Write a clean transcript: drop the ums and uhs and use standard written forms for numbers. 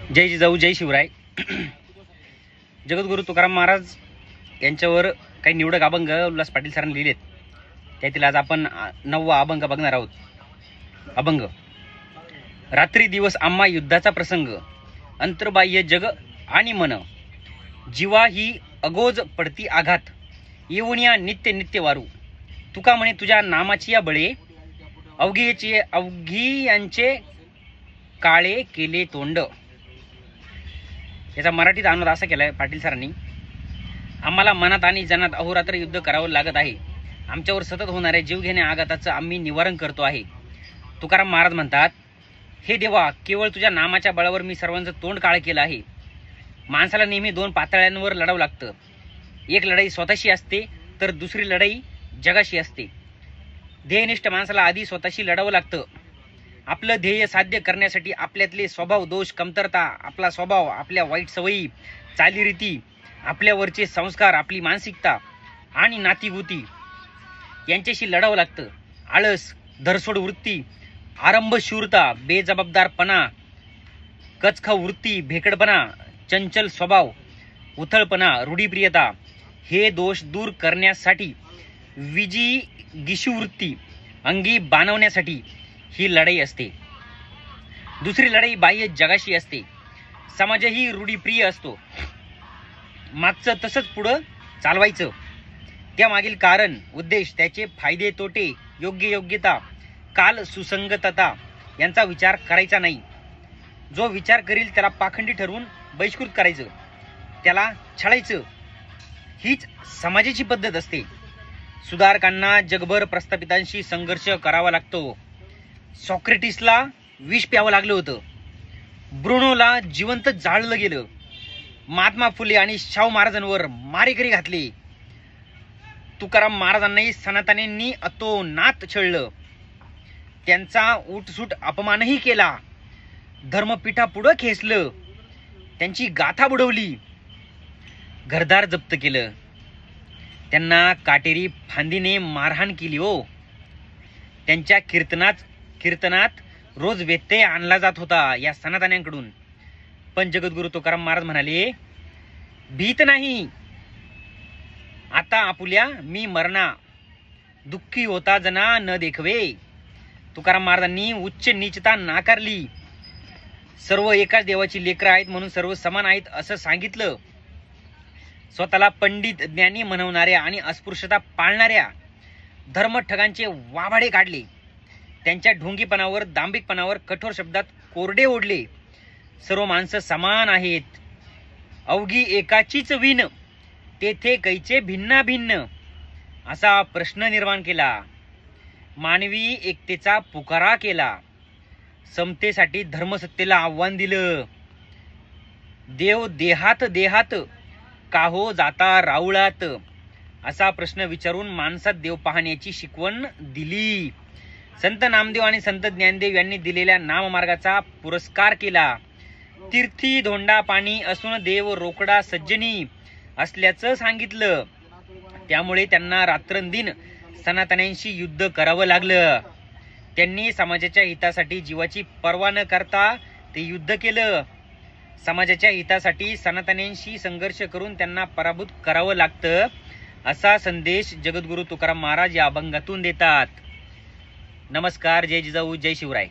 जय जिजाऊ जय शिवराय. जगद्गुरु तुकाराम महाराज यांच्यावर काही निवडक अभंग उल्हास पाटील सरांनी लिहिलेत. त्यातील आज आपण 9वा अभंग बघणार आहोत. अभंग. रात्री दिवस आम्हा युद्धाचा प्रसंग, अंतर्बाह्य जग आणि मन, जीवा ही अगोज पडती आघात, येऊन या नित्य नित्य वारू, तुका म्हणे तुझ्या नामाची या बळे, अवघी यांचे काळे केले तोंड. याचा मराठीत अनुवाद असा केलाय पाटील सरांनी. आम्हाला मनात आणि जनात अहोरात्र युद्ध करावं लागत आहे. आमच्यावर सतत होणाऱ्या जीवघेण्या आघाताचं आम्ही निवारण करतो आहे. तुकाराम महाराज म्हणतात, हे देवा, केवळ तुझ्या नामाच्या बळावर मी सर्वांचं तोंड काळ केलं आहे. माणसाला नेहमी 2 पातळ्यांवर लढावं लागतं. एक लढाई स्वतःशी असते तर दुसरी लढाई जगाशी असते. ध्येयनिष्ठ माणसाला आधी स्वतःशी लढावं लागतं. आपलं ध्येय साध्य करण्यासाठी आपल्यातले स्वभाव दोष, कमतरता, आपला स्वभाव, आपल्या वाईट सवयी, चालीरीती, आपल्यावरचे संस्कार, आपली मानसिकता आणि नातीगुती यांच्याशी लढावं लागतं. आळस, धरसोड वृत्ती, आरंभशूरता, बेजबाबदारपणा, कचखा वृत्ती, भेकडपणा, चंचल स्वभाव, उथळपणा, रूढीप्रियता हे दोष दूर करण्यासाठी, विजिगीषुवृत्ती अंगी बाणवण्यासाठी ही लढाई असते. दुसरी लढाई बाह्य जगाशी असते. समाजही रूढीप्रिय असतो. मागचं तसंच पुढं चालवायचं. त्यामागील कारण, उद्देश, त्याचे फायदे तोटे, योग्यता, काल, सुसंगतता यांचा विचार करायचा नाही. जो विचार करील त्याला पाखंडी ठरवून बहिष्कृत करायचं, त्याला छळायचं. हीच समाजाची पद्धत असते. सुधारकांना जगभर प्रस्थापितांशी संघर्ष करावा लागतो. सॉक्रेटिसला विष प्यावं लागलं होतं. ब्रुनोला जिवंत जाळलं गेलं. महात्मा फुले आणि शाहू महाराजांवर मारेकरी घातले. तुकाराम महाराजांनाही सनातनींनी अतोनात छळलं. त्यांचा उठसूट अपमानही केला. धर्मपीठा पुढं खेचलं. त्यांची गाथा बुडवली. घरदार जप्त केलं. त्यांना काटेरी फांदीने मारहाण केली. हो, त्यांच्या कीर्तनात रोज व्यत्यय आणला जात होता या सनातन्यांकडून. पण जगद्गुरु तुकाराम महाराज म्हणाले, भीत नाही आता आपुल्या मी मरणा, दुःखी होता जना न देखवे. तुकाराम महाराजांनी उच्च नीचता नाकारली. सर्व एकाच देवाची लेकरं आहेत म्हणून सर्व समान आहेत असं सांगितलं. स्वतःला पंडित, ज्ञानी म्हणवणाऱ्या आणि अस्पृश्यता पाळणाऱ्या धर्मठगांचे वाभाडे काढले. त्यांच्या ढोंगीपणावर, दांभिकपणावर कठोर शब्दात कोरडे ओढले. सर्व माणसं समान आहेत, अवघी एकाचीच विण, तेथे कैचे भिन्नाभिन्न असा प्रश्न निर्माण केला. मानवी एकतेचा पुकारा केला. समतेसाठी धर्मसत्तेला आव्हान दिलं. देव देहात काहो जाता राऊळात असा प्रश्न विचारून माणसात देव पाहण्याची शिकवण दिली. संत नामदेव आणि संत ज्ञानदेव यांनी दिलेल्या नाममार्गाचा पुरस्कार केला. तीर्थी धोंडा पाणी असून देव रोकडा सज्जनी असल्याचं सांगितलं. त्यामुळे त्यांना रात्रंदिन सनातन्यांशी युद्ध करावं लागलं. त्यांनी समाजाच्या हितासाठी जीवाची पर्वा न करता ते युद्ध केलं. समाजाच्या हितासाठी सनातन्यांशी संघर्ष करून त्यांना पराभूत करावं लागतं असा संदेश जगद्गुरु तुकाराम महाराज या अभंगातून देतात. नमस्कार. जय जिजाऊ जय शिवराय.